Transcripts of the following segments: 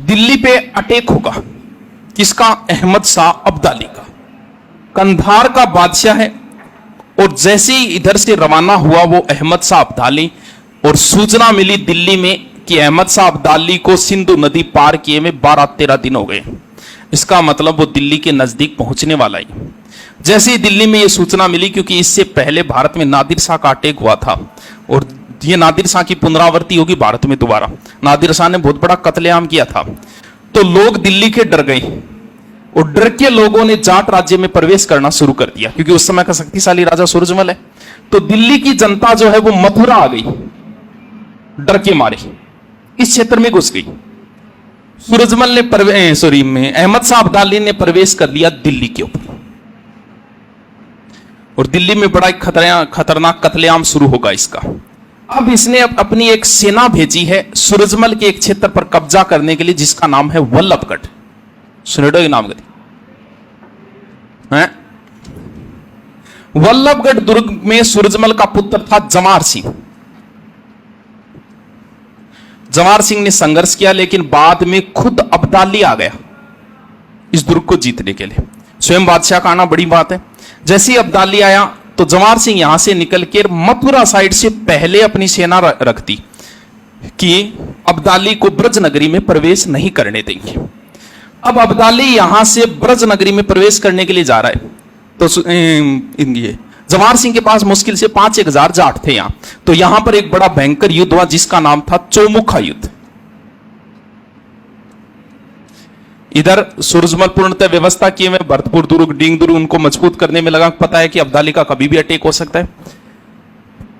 दिल्ली पे अटैक होगा। किसका? अहमद शाह अब्दाली का। कंधार का बादशाह है और जैसे ही इधर से रवाना हुआ वो अहमद शाह अब्दाली, और सूचना मिली दिल्ली में कि अहमद शाह अब्दाली को सिंधु नदी पार किए में 12-13 दिन हो गए। इसका मतलब वो दिल्ली के नजदीक पहुंचने वाला ही। जैसे ही दिल्ली में ये सूचना मिली, क्योंकि इससे पहले भारत में नादिर शाह का अटैक हुआ था और ये नादिर शाह की पुनरावृत्ति होगी भारत में दोबारा। नादिर शाह ने बहुत बड़ा कत्लेआम किया था, तो लोग दिल्ली के डर गए और डर के लोगों ने जाट राज्य में प्रवेश करना शुरू कर दिया, क्योंकि उस समय का शक्तिशाली राजा सूरजमल है। तो दिल्ली की जनता जो है वो मथुरा आ गई, डर के मारे इस क्षेत्र में घुस गई। सूरजमल ने अहमद शाह अब्दाली ने प्रवेश कर लिया दिल्ली के ऊपर, और दिल्ली में बड़ा खतरनाक कत्लेआम शुरू होगा इसका। अब इसने अपनी एक सेना भेजी है सूरजमल के एक क्षेत्र पर कब्जा करने के लिए, जिसका नाम है वल्लभगढ़। सुनेडो नाम कभी? वल्लभगढ़ दुर्ग में सूरजमल का पुत्र था जवाहर सिंह। जवाहर सिंह ने संघर्ष किया, लेकिन बाद में खुद अब्दाली आ गया इस दुर्ग को जीतने के लिए। स्वयं बादशाह का आना बड़ी बात है। जैसे ही अब्दाली आया तो जवाहर सिंह यहां से निकल के मथुरा साइड से पहले अपनी सेना रखती कि अब्दाली को ब्रज नगरी में प्रवेश नहीं करने देंगे। अब अब्दाली यहां से ब्रज नगरी में प्रवेश करने के लिए जा रहा है, तो जवाहर सिंह के पास मुश्किल से 5-1000 जाट थे यहां। तो यहां पर एक बड़ा भयंकर युद्ध हुआ, जिसका नाम था चौमुखा युद्ध। इधर सूरजमल पूर्णतः व्यवस्था किए में भरतपुर दुर्ग, डींग दुर्ग उनको मजबूत करने में लगा। पता है कि अब्दाली का कभी भी अटैक हो सकता है।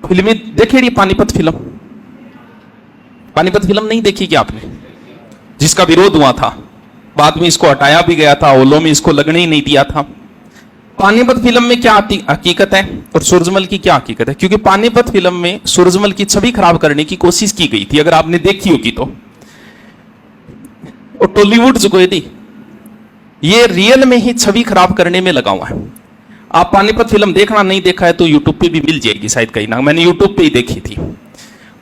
फिल्में देखिए, पानीपत फिल्म, पानीपत फिल्म नहीं देखी क्या आपने? जिसका विरोध हुआ था, बाद में इसको हटाया भी गया था, ओलो में इसको लगने ही नहीं दिया था। पानीपत फिल्म में क्या हकीकत है और सूरजमल की क्या हकीकत है? क्योंकि पानीपत फिल्म में सूरजमल की छवि खराब करने की कोशिश की गई थी, अगर आपने देखी होगी तो। और टॉलीवुड जो कोई थी, ये रियल में ही छवि खराब करने में लगा हुआ है। आप पानीपत फिल्म देखना, नहीं देखा है तो यूट्यूब पे भी मिल जाएगी शायद कहीं ना। मैंने यूट्यूब पे ही देखी थी।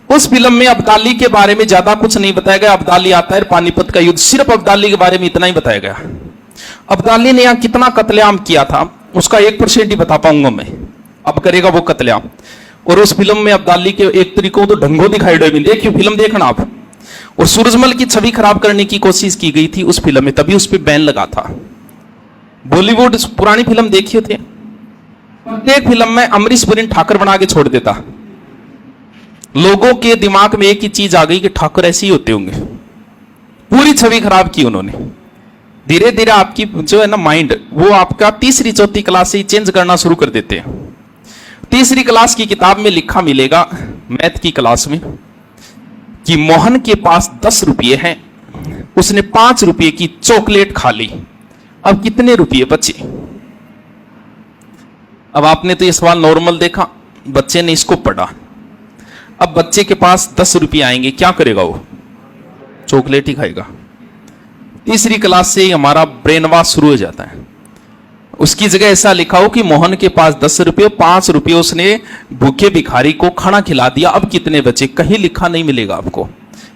उस फिल्म में अब्दाली के बारे में ज्यादा कुछ नहीं बताया गया। अब्दाली आता है, पानीपत का युद्ध, सिर्फ अब्दाली के बारे में इतना ही बताया गया। अब्दाली ने यहां कितना कत्लेआम किया था उसका 1% ही बता पाऊंगा मैं। अब करेगा वो कत्लेआम। और उस फिल्म में अब्दाली के एक तरीकों तो ढंगो दिखाई दे। देखिए फिल्म, देखना आप। और सूरजमल की छवि खराब करने की कोशिश की गई थी उस फिल्म में, तभी उस पर बैन लगा था। बॉलीवुड पुरानी फिल्म देखिए थे, प्रत्येक फिल्म में अमरीश पुरी ठाकुर बना के छोड़ देता। लोगों के दिमाग में एक ही चीज आ गई कि ठाकुर ऐसे ही होते होंगे। पूरी छवि खराब की उन्होंने। धीरे धीरे आपकी जो है ना माइंड, वो आपका 3री-4थी क्लास से ही चेंज करना शुरू कर देते हैं। 3री क्लास की किताब में लिखा मिलेगा, मैथ की क्लास में, कि मोहन के पास 10 रुपये हैं, उसने 5 रुपये की चॉकलेट खा ली, अब कितने रुपये बचे? अब आपने तो ये सवाल नॉर्मल देखा, बच्चे ने इसको पढ़ा। अब बच्चे के पास 10 रुपये आएंगे, क्या करेगा वो? चॉकलेट ही खाएगा। 3री क्लास से ही हमारा ब्रेन वॉश शुरू हो जाता है। उसकी जगह ऐसा लिखा हो कि मोहन के पास 10 रुपये, 5 रुपये उसने भूखे भिखारी को खाना खिला दिया, अब कितने बचे? कहीं लिखा नहीं मिलेगा आपको।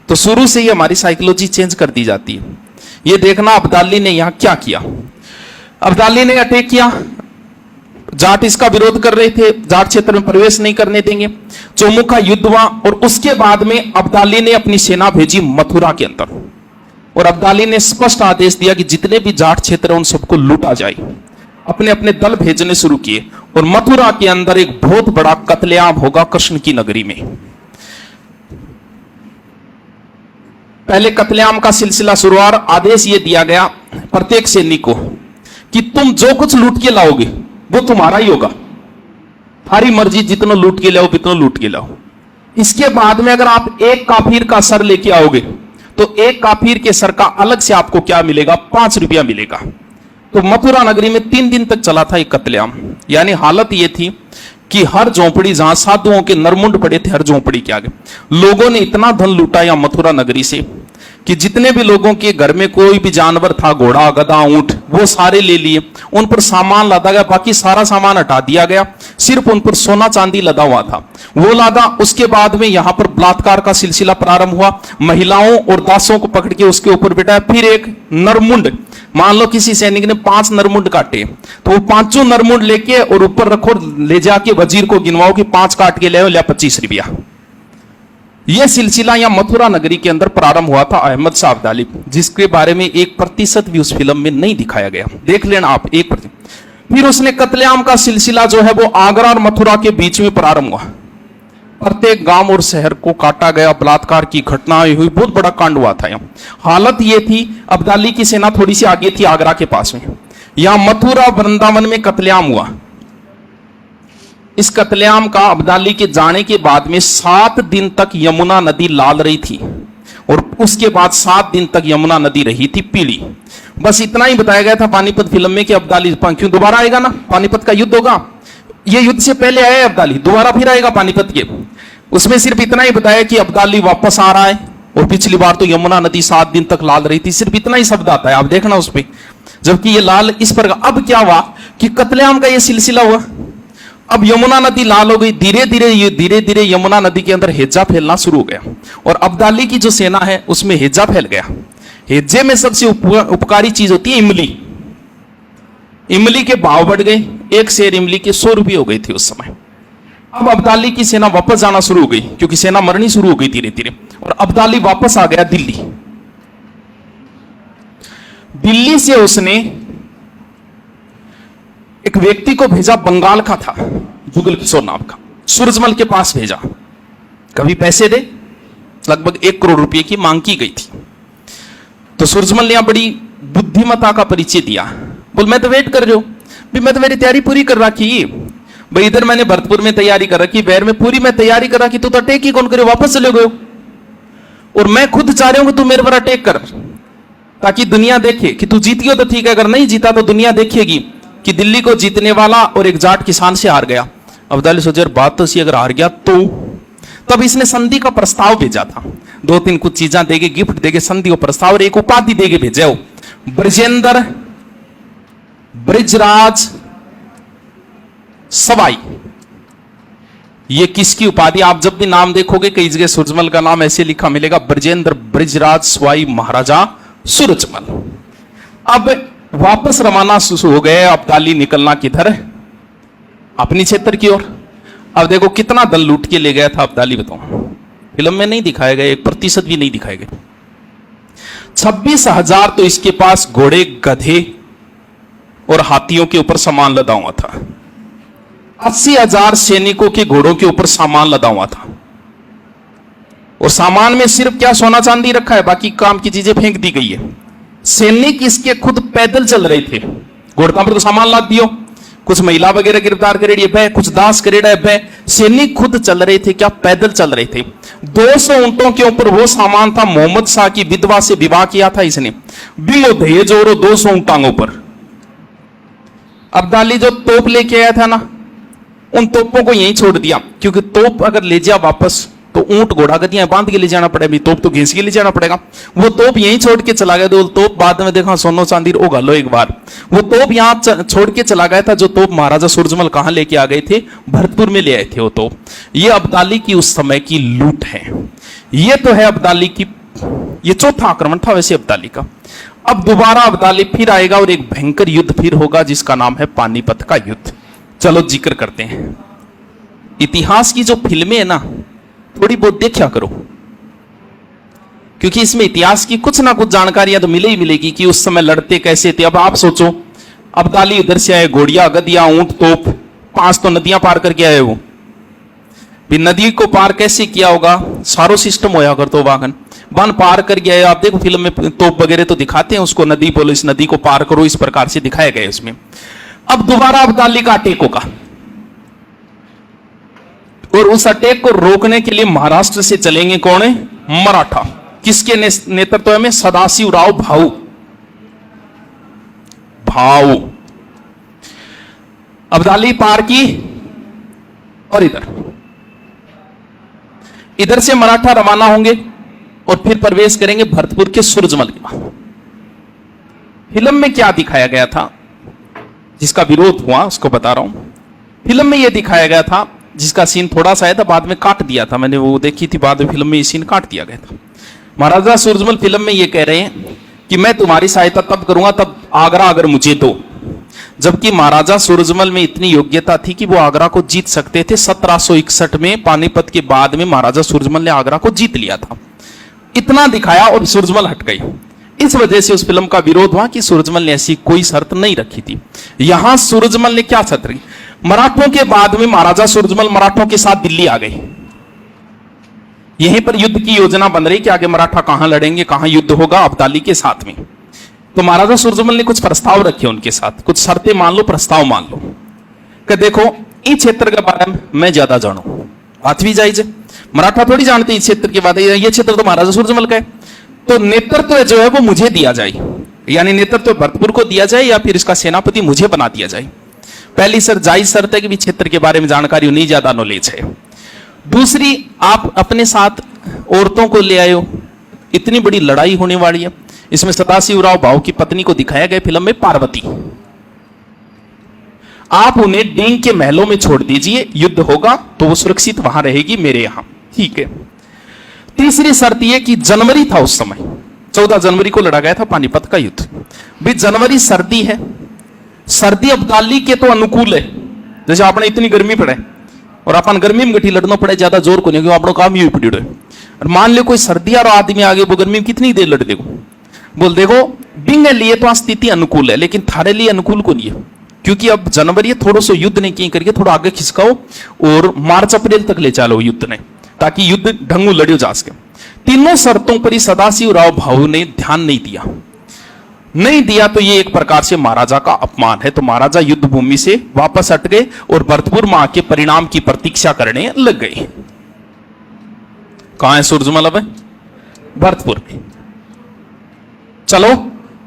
तो शुरू से ही हमारी साइकोलॉजी चेंज कर दी जाती है। ये देखना अब्दाली ने यहां क्या किया। अब्दाली ने अटैक किया, जाट इसका विरोध कर रहे थे, जाट क्षेत्र में प्रवेश नहीं करने देंगे। चौमुखा युद्ध हुआ और उसके बाद में अब्दाली ने अपनी सेना भेजी मथुरा के अंदर, और अब्दाली ने स्पष्ट आदेश दिया कि जितने भी जाट क्षेत्र हैं उन सबको लूटा जाए। अपने अपने दल भेजने शुरू किए और मथुरा के अंदर एक बहुत बड़ा कत्लेआम होगा कृष्ण की नगरी में। पहले कत्लेआम का सिलसिला शुरू और आदेश यह दिया गया प्रत्येक सैनिक को कि तुम जो कुछ लूट के लाओगे वो तुम्हारा ही होगा, थारी मर्जी, जितना लूट के लाओ उतना लूट के लाओ। इसके बाद में अगर आप एक काफिर का सर लेके आओगे तो एक काफिर के सर का अलग से आपको क्या मिलेगा? 5 रुपया मिलेगा। तो मथुरा नगरी में 3 दिन तक चला था एक कत्लेआम। यानी हालत यह थी कि हर झोंपड़ी, जहां साधुओं के नरमुंड पड़े थे, हर झोंपड़ी के आगे लोगों ने इतना धन लूटा या मथुरा नगरी से कि जितने भी लोगों के घर में कोई भी जानवर था, घोड़ा, गधा, ऊंट, वो सारे ले लिए, उन पर सामान लादा गया, बाकी सारा सामान हटा दिया गया, सिर्फ उन पर सोना चांदी लदा हुआ था, वो लादा। उसके बाद में यहां पर बलात्कार का सिलसिला प्रारंभ हुआ, महिलाओं और दासों को पकड़ के उसके ऊपर बिठाया। फिर एक नरमुंड, मान लो किसी सैनिक ने 5 नरमुंड काटे, तो वो 5 नरमुंड लेके और ऊपर रखो, ले जाके वजीर को गिनवाओ कि 5 काट के ले आओ, लिया 25 रुपया। यह सिलसिला यहां मथुरा नगरी के अंदर प्रारंभ हुआ था अहमद शाह अब्दाली, जिसके बारे में 1% भी उस फिल्म में नहीं दिखाया गया, देख लेना आप 1%। फिर उसने कत्लेआम का सिलसिला जो है वो आगरा और मथुरा के बीच में प्रारंभ हुआ, प्रत्येक गांव और शहर को काटा गया, बलात्कार की घटनाएं हुई, बहुत बड़ा कांड हुआ था। यहाँ हालत ये थी, अब्दाली की सेना थोड़ी सी आगे थी आगरा के पास में, यहां मथुरा वृंदावन में कत्लेआम हुआ। इस कत्लेआम का अब्दाली के जाने के बाद में 7 दिन तक यमुना नदी लाल रही थी, और उसके बाद 7 दिन तक यमुना नदी रही थी पीली। बस इतना ही बताया गया था पानीपत फिल्म में कि अब्दाली क्यों दोबारा आएगा ना, पानीपत का युद्ध होगा, ये युद्ध से पहले आया है अब्दाली, दोबारा फिर आएगा पानीपत के। उसमें सिर्फ इतना ही बताया कि अब्दाली वापस आ रहा है, और पिछली बार तो यमुना नदी 7 दिन तक लाल रही थी, सिर्फ इतना ही शब्द आता है, आप देखना उस पर। जबकि ये लाल इस पर, अब क्या हुआ कि कत्लेआम का ये सिलसिला हुआ, अब यमुना नदी लाल हो गई, धीरे धीरे यमुना नदी के अंदर हेजा फैलना शुरू हो गया, और अब्दाली की जो सेना है उसमें हेजा फैल गया। हेजे में सबसे उपकारी चीज होती है इमली। इमली के भाव बढ़ गए, एक शेर इमली के 100 रुपये हो गए थे उस समय। अब अब्दाली की सेना वापस जाना शुरू हो गई, क्योंकि सेना मरनी शुरू हो गई धीरे धीरे, और अब्दाली वापस आ गया दिल्ली। दिल्ली से उसने एक व्यक्ति को भेजा, बंगाल का था, जुगल किशोर नाम का, सूरजमल के पास भेजा, कभी पैसे दे, लगभग 1 करोड़ रुपए की मांग की गई थी। तो सूरजमल ने बड़ी बुद्धिमत्ता का परिचय दिया, बोल मैं तो वेट कर रहा हूं भी, मैं तो मेरी तैयारी पूरी कर रखी भाई, इधर मैंने भरतपुर में तैयारी कर रखी, बैर में पूरी मैं तैयारी कर रखी, तू तो अटैक ही कौन करे, वापस चले गए, और मैं खुद चाह रहा हूं कि तू मेरे पर अटैक कर, ताकि दुनिया देखे कि तू जीत गया तो ठीक है, अगर नहीं जीता तो दुनिया देखेगी कि दिल्ली को जीतने वाला और एक जाट किसान से हार गया। अब्दाली सोचे बात तो सी, अगर हार गया तो। तब इसने संधि का प्रस्ताव भेजा था, 2-3 कुछ चीजें देके, गिफ्ट देके संधि का प्रस्ताव और एक उपाधि देके भेजा, ब्रजेंद्र ब्रिजराज सवाई। ये किसकी उपाधि, आप जब भी नाम देखोगे कई जगह सूरजमल का नाम ऐसे लिखा मिलेगा, ब्रजेंद्र ब्रिजराज सवाई महाराजा सूरजमल। अब वापस रवाना शुरू हो गए अब्दाली, निकलना किधर, अपनी क्षेत्र की ओर। अब देखो कितना दल लूट के ले गया था अब्दाली, बताओ, फिल्म में नहीं दिखाए गए, 1% भी नहीं दिखाए गए। 26,000 तो इसके पास घोड़े, गधे और हाथियों के ऊपर सामान लदा हुआ था, 80,000 सैनिकों के घोड़ों के ऊपर सामान लदा हुआ था, और सामान में सिर्फ क्या सोना चांदी रखा है, बाकी काम की चीजें फेंक दी गई है। सैनिक इसके खुद पैदल चल रहे थे, घोड़का पर तो सामान लाद दियो, कुछ महिला वगैरह गिरफ्तार करेड़ी है, कुछ दास करेड़ा है, सैनिक खुद चल रहे थे, क्या पैदल चल रहे थे। 200 ऊंटों के ऊपर वो सामान था, मोहम्मद शाह की विधवा से विवाह किया था इसने, बिलो दहेज और 200 ऊंटांगों पर। अब्दाली जो तोप लेके आया था ना, उन तोपों को यहीं छोड़ दिया, क्योंकि तोप अगर ले जा वापस तो ऊंट घोड़ा गतियां बांध के ले जाना पड़ेगा, तोप तो घींस के ले जाना पड़ेगा। वो तोप यहीं छोड़ के चला गया, तो तोप बाद में देखा सोनो चांदी ओ गालो एक बार, वो तोप यहां छोड़ के चला गया था, जो तोप महाराजा सूरजमल कहां लेके आ गए थे, भरतपुर में ले आए थे वो तोप। ये अब्दाली की उस समय की लूट है। ये तो है अब्दाली की, ये चौथा आक्रमण था वैसे अब्दाली का। अब दोबारा अब्दाली फिर आएगा और एक भयंकर युद्ध फिर होगा, जिसका नाम है पानीपत का युद्ध। चलो जिक्र करते हैं। इतिहास की जो फिल्में है ना, थोड़ी बहुत देखा करो, क्योंकि इसमें इतिहास की कुछ ना कुछ जानकारियां तो मिले ही मिलेगी कि उस समय लड़ते कैसे थे। अब आप सोचो, अब्दाली उधर से आए, घोड़िया, गदिया, ऊंट, तोप, 5 तो नदियां पार करके आए वो भी। नदी को पार कैसे किया होगा, सारो सिस्टम होया कर तो वाहन वन पार कर गया। आप देखो फिल्म में तोप वगैरह तो दिखाते हैं उसको, नदी बोलो इस नदी को पार करो, इस प्रकार से दिखाया गया उसमें। अब दोबारा अब्दाली का अटैक होगा, और उस अटैक को रोकने के लिए महाराष्ट्र से चलेंगे कौन है, मराठा। किसके नेतृत्व में, सदाशिवराव भाऊ। अब्दाली पार की, और इधर से मराठा रवाना होंगे और फिर प्रवेश करेंगे भरतपुर के सूरजमल के। फिल्म में क्या दिखाया गया था, जिसका विरोध हुआ उसको बता रहा हूं। फिल्म में यह दिखाया गया था, जिसका सीन थोड़ा सा है था, बाद में काट दिया था, मैंने वो देखी थी, बाद में फिल्म में ये सीन काट दिया गया था। महाराजा सूरजमल फिल्म में ये कह रहे हैं कि मैं तुम्हारी सहायता तब करूंगा तब आगरा अगर मुझे दो, जबकि महाराजा सूरजमल में इतनी योग्यता थी कि वो आगरा को जीत सकते थे। 1761 में पानीपत के बाद में महाराजा सूरजमल ने आगरा को जीत लिया था। इतना दिखाया और सूरजमल हट गई। इस वजह से उस फिल्म का विरोध हुआ कि सूरजमल ने ऐसी कोई शर्त नहीं रखी थी। यहां सूरजमल ने क्या शर्त रखी? मराठों के बाद में महाराजा सूरजमल मराठों के साथ दिल्ली आ गए। यहीं पर युद्ध की योजना बन रही कि आगे मराठा कहां लड़ेंगे, कहां युद्ध होगा, अब्दाली के साथ में। तो महाराजा सूरजमल ने कुछ प्रस्ताव रखे उनके साथ, कुछ शर्तें मान लो, प्रस्ताव मान लो कि देखो इस क्षेत्र के बारे में मैं ज्यादा जानू, बात भी जायज है, मराठा थोड़ी जानते इस क्षेत्र के बारे में, ये क्षेत्र तो महाराजा सूरजमल का है, तो नेतृत्व जो है वो मुझे दिया जाए, यानी नेतृत्व भरतपुर को दिया जाए या फिर इसका सेनापति मुझे बना दिया जाए। पहली सर जायज शर्त है कि भी क्षेत्र के बारे में जानकारी नहीं, ज्यादा नॉलेज है। दूसरी, आप अपने साथ औरतों को ले आए हो, इतनी बड़ी लड़ाई होने वाली है। इसमें सदाशिवराव भाऊ की पत्नी को दिखाया गया फिल्म में पार्वती। आप उन्हें डींग के महलों में छोड़ दीजिए, युद्ध होगा तो वो सुरक्षित वहां रहेगी मेरे यहां, ठीक है। तीसरी शर्त यह कि जनवरी था उस समय, 14 जनवरी को लड़ा गया था पानीपत का युद्ध। भी जनवरी सर्दी है, सर्दी अब्दाली के तो अनुकूल है। जैसे आपने इतनी गर्मी पड़े और अपन गर्मी में गठी लड़ना पड़े, ज्यादा जोर को नहीं, क्योंकि अपना काम ही पड़ी रहे। और मान लो कोई सर्दी और आदमी आगे, वो गर्मी में कितनी देर लड़ देगो, बोल देखो बिंग लिए तो स्थिति अनुकूल है, लेकिन थारे लिए अनुकूल को नहीं है, क्योंकि अब जनवरी थोड़ा सा युद्ध ने की करके थोड़ा आगे खिसकाओ और मार्च अप्रैल तक ले चलो युद्ध ने, ताकि युद्ध ढंगू लड़ियो जा सके। तीनों शर्तों पर ही सदाशिवराव भाऊ ने ध्यान नहीं दिया तो ये एक प्रकार से महाराजा का अपमान है। तो महाराजा युद्ध भूमि से वापस हट गए और भरतपुर मां के परिणाम की प्रतीक्षा करने लग गए। कहां है सूरजमल? अब भरतपुर में। चलो,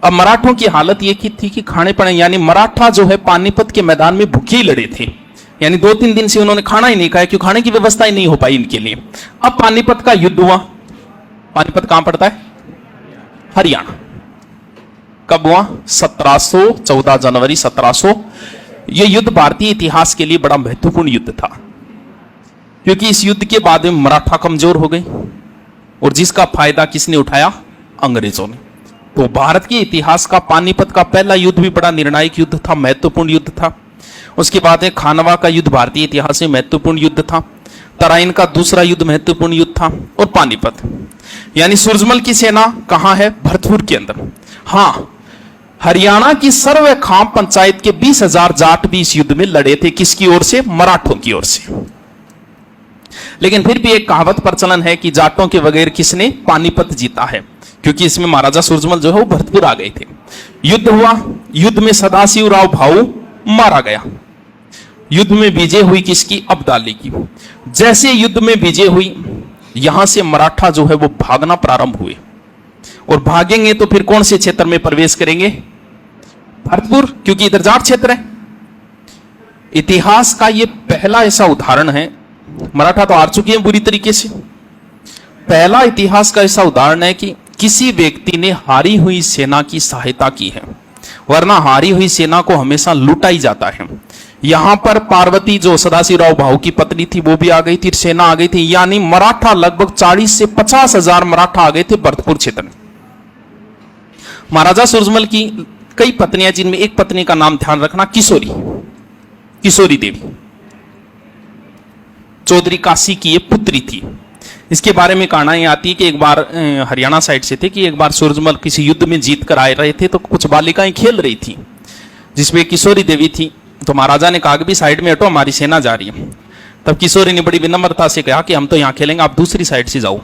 अब मराठों की हालत ये की थी कि खाने पड़े, यानी मराठा जो है पानीपत के मैदान में भूखे ही लड़े थे, यानी 2-3 दिन से उन्होंने खाना ही नहीं खाया, क्योंकि खाने की व्यवस्था ही नहीं हो पाई इनके लिए। अब पानीपत का युद्ध हुआ। पानीपत कहां पड़ता है? हरियाणा। कब हुआ? 14 जनवरी 1700। यह युद्ध भारतीय इतिहास के लिए बड़ा महत्वपूर्ण युद्ध था, क्योंकि इस युद्ध के बाद में मराठा कमजोर हो गए और जिसका फायदा किसने उठाया? अंग्रेजों ने। तो भारत के इतिहास का पानीपत का पहला युद्ध भी बड़ा निर्णायक युद्ध था, महत्वपूर्ण युद्ध था। उसके बाद में खानवा का युद्ध भारतीय इतिहास में महत्वपूर्ण युद्ध था। तराइन का दूसरा युद्ध महत्वपूर्ण युद्ध था, और पानीपत। यानी सूरजमल की सेना कहां है? भरतपुर के अंदर। हां, हरियाणा की सर्व खाम पंचायत के 20,000 जाट भी इस युद्ध में लड़े थे। किसकी ओर से? मराठों की ओर से। लेकिन फिर भी एक कहावत प्रचलन है कि जाटों के बगैर किसने पानीपत जीता है, क्योंकि इसमें महाराजा सूरजमल जो है वो भरतपुर आ गए थे। युद्ध हुआ। युद्ध में सदाशिवराव भाऊ मारा गया। युद्ध में विजय हुई किसकी? अब्दाली की। जैसे युद्ध में विजय हुई, यहां से मराठा जो है वो भागना प्रारंभ हुए, और भागेंगे तो फिर कौन से क्षेत्र में प्रवेश करेंगे? भरतपुर, क्योंकि इधर जाट क्षेत्र है। इतिहास का यह पहला ऐसा उदाहरण है, मराठा तो हार चुके हैं बुरी तरीके से। पहला इतिहास का ऐसा उदाहरण है कि किसी व्यक्ति ने हारी हुई सेना की सहायता की है, वरना हारी हुई सेना को हमेशा लूटा ही जाता है। यहां पर पार्वती जो सदाशिवराव भाऊ की पत्नी थी वो भी आ गई थी, सेना आ गई थी, यानी मराठा लगभग 40 से 50,000 मराठा आ गए थे भरतपुर क्षेत्र में। महाराजा सूरजमल की कई पत्नियां, जिनमें एक पत्नी का नाम ध्यान रखना, किशोरी देवी, चौधरी काशी की ये पुत्री थी। इसके बारे में कहानी आती है कि एक बार हरियाणा साइड से थे कि एक बार सूरजमल किसी युद्ध में जीत कर आए रहे थे, तो कुछ बालिकाएं खेल रही थी, जिसमें किशोरी देवी थी। तो महाराजा ने कहा कि भी साइड में हटो, हमारी सेना जा रही है। तब किशोरी ने बड़ी विनम्रता से कहा कि हम तो यहाँ खेलेंगे, आप दूसरी साइड से जाओ।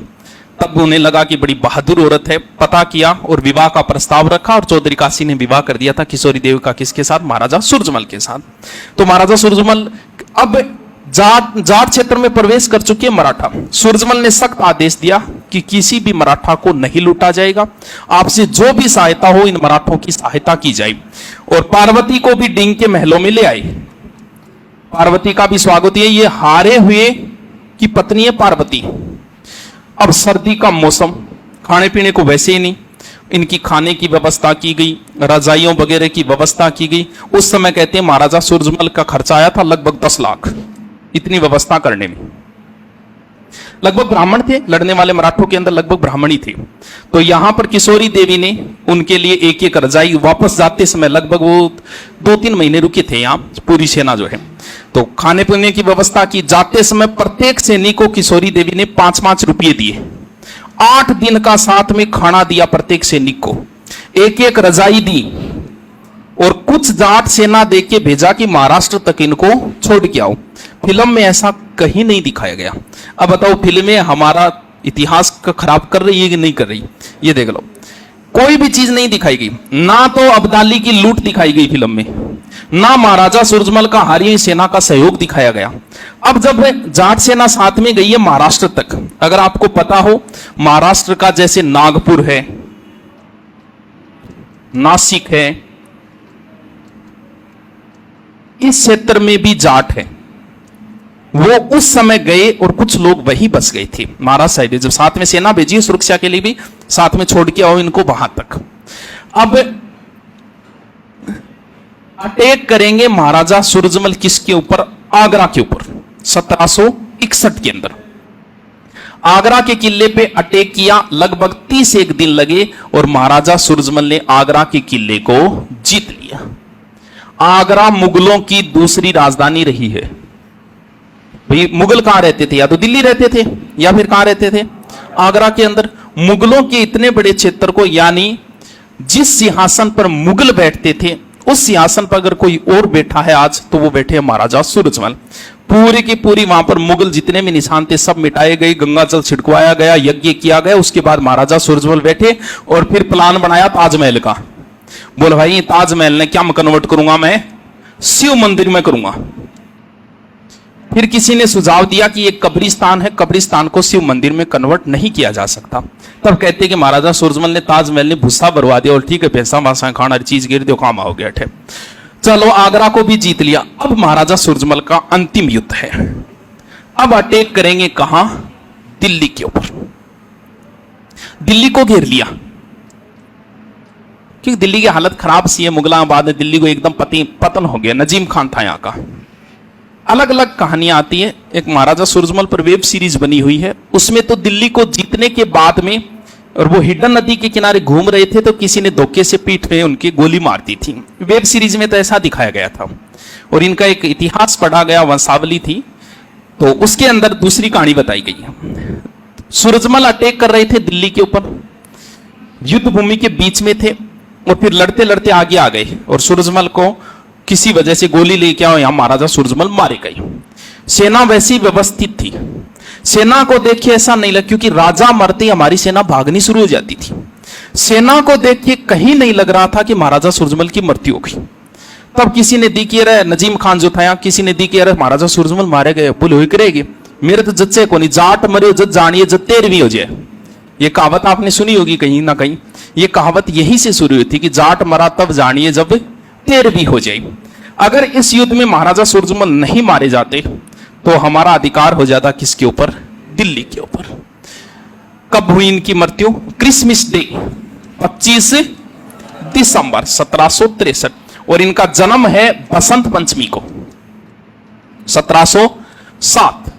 तब उन्हें लगा कि बड़ी बहादुर औरत है, पता किया और विवाह का प्रस्ताव रखा, और चौधरी काशी ने विवाह कर दिया था किशोरी देवी का। किसके साथ? महाराजा सूरजमल के साथ। तो महाराजा सूरजमल अब जाट क्षेत्र में प्रवेश कर चुके मराठा। सूरजमल ने सख्त आदेश दिया कि किसी भी मराठा को नहीं लूटा जाएगा, आपसे जो भी सहायता हो इन मराठों की सहायता की जाए। और पार्वती को भी डींग के महलों में ले आए। पार्वती का भी स्वागत है, ये हारे हुए की पत्नी है पार्वती। अब सर्दी का मौसम, खाने पीने को वैसे ही नहीं, इनकी खाने की व्यवस्था की गई, रजाइयों वगैरह की व्यवस्था की गई। उस समय कहते हैं महाराजा सूरजमल का खर्चा आया था लगभग 10 लाख इतनी व्यवस्था करने में। लगभग ब्राह्मण थे, लड़ने वाले मराठों के अंदर लगभग ब्राह्मण ही थे। तो यहां पर किशोरी देवी ने उनके लिए एक एक रजाई, वापस जाते समय लगभग वो 2-3 महीने रुके थे यहाँ पूरी सेना जो है। तो खाने पीने की व्यवस्था की, जाते समय प्रत्येक सैनिक को किशोरी देवी ने 5-5 रुपये दिए। 8 दिन का साथ में खाना दिया प्रत्येक सैनिक को, एक एक रजाई दी, और कुछ जाट सेना दे के भेजा कि महाराष्ट्र तक इनको छोड़ के आओ। फिल्म में ऐसा कहीं नहीं दिखाया गया। अब बताओ फिल्में हमारा इतिहास का खराब कर रही है कि नहीं कर रही? ये देख लो, कोई भी चीज नहीं दिखाई गई, ना तो अब्दाली की लूट दिखाई गई फिल्म में, ना महाराजा सूरजमल का हारी हुई सेना का सहयोग दिखाया गया। अब जब जाट सेना साथ में गई है महाराष्ट्र तक, अगर आपको पता हो महाराष्ट्र का जैसे नागपुर है, नासिक है, इस क्षेत्र में भी जाट है, वो उस समय गए और कुछ लोग वहीं बस गए थे महाराष्ट्र साइड। जब साथ में सेना भेजी सुरक्षा के लिए भी, साथ में छोड़ के आओ इनको वहां तक। अब अटैक करेंगे महाराजा सूरजमल किसके ऊपर? आगरा के ऊपर 1761 के अंदर आगरा के किले पे अटैक किया। लगभग 31 दिन लगे और महाराजा सूरजमल ने आगरा के किले को जीत लिया। आगरा मुगलों की दूसरी राजधानी रही है। भाई मुगल कहां रहते थे? या तो दिल्ली रहते थे या फिर कहां रहते थे? आगरा के अंदर। मुगलों के इतने बड़े क्षेत्र को, यानी जिस सिंहासन पर मुगल बैठते थे उस सिंहासन पर अगर कोई और बैठा है आज, तो वो बैठे महाराजा सूरजमल। पूरी की पूरी वहां पर मुगल जितने भी निशान थे सब मिटाए गए, गंगा जल छिड़कवाया गया, यज्ञ किया गया। उसके बाद महाराजा सूरजमल बैठे और फिर प्लान बनाया ताजमहल का। बोल भाई ताजमहल ने क्या मैं कन्वर्ट करूंगा? मैं शिव मंदिर में करूंगा। फिर किसी ने सुझाव दिया कि एक कब्रिस्तान है, कब्रिस्तान को शिव मंदिर में कन्वर्ट नहीं किया जा सकता। तब कहते कि महाराजा सूरजमल ने ताजमहल ने भूसा भरवा दिया और ठीक है पैसा वासा खाना चीज गिर दो, काम हो गया ठे। चलो आगरा को भी जीत लिया। अब महाराजा सूरजमल का अंतिम युद्ध है। अब अटैक करेंगे कहां? दिल्ली के ऊपर। दिल्ली को घेर लिया क्योंकि दिल्ली की हालत खराब सी है। मुगलाबाद में दिल्ली को एकदम पतन हो गया। नजीम खान था यहाँ का। अलग अलग कहानियां आती है। एक महाराजा सूरजमल पर वेब सीरीज बनी हुई है, उसमें तो दिल्ली को जीतने के बाद में, और वो हिडन नदी के किनारे घूम रहे थे तो किसी ने धोखे से पीठ पे उनकी गोली मार दी थी। वेब सीरीज में तो ऐसा दिखाया गया था। और इनका एक इतिहास पढ़ा गया, वंशावली थी, तो उसके अंदर दूसरी कहानी बताई गई है। सूरजमल अटैक कर रहे थे दिल्ली के ऊपर, युद्ध भूमि के बीच में थे, और फिर लड़ते लड़ते आगे आ गए और सूरजमल को किसी वजह से गोली लेके आओ, यहां महाराजा सूरजमल मारे गए। सेना वैसी व्यवस्थित थी। सेना को देख के ऐसा नहीं लगा, क्योंकि राजा मरते हमारी सेना भागनी शुरू हो जाती थी। सेना को देख के कहीं नहीं लग रहा था कि महाराजा सूरजमल की मृत्यु हो गई। तब किसी ने दी कि नजीम खान जो था, किसी ने दी कि महाराजा सूरजमल मारे गए। बोले हुई करेगी मेरे तो जच्चे को नहीं, जाट मरे जज जानिए जब 13वीं हो जाए। ये कहावत आपने सुनी होगी कहीं ना कहीं। ये कहावत यही से शुरू हुई थी कि जाट मरा तब जानिए जब 13वीं हो जाए। अगर इस युद्ध में महाराजा सूरजमल नहीं मारे जाते तो हमारा अधिकार हो जाता किसके ऊपर? दिल्ली के ऊपर। कब हुई इनकी मृत्यु? क्रिसमस डे 25 दिसंबर 1763, और इनका जन्म है बसंत पंचमी को 1707।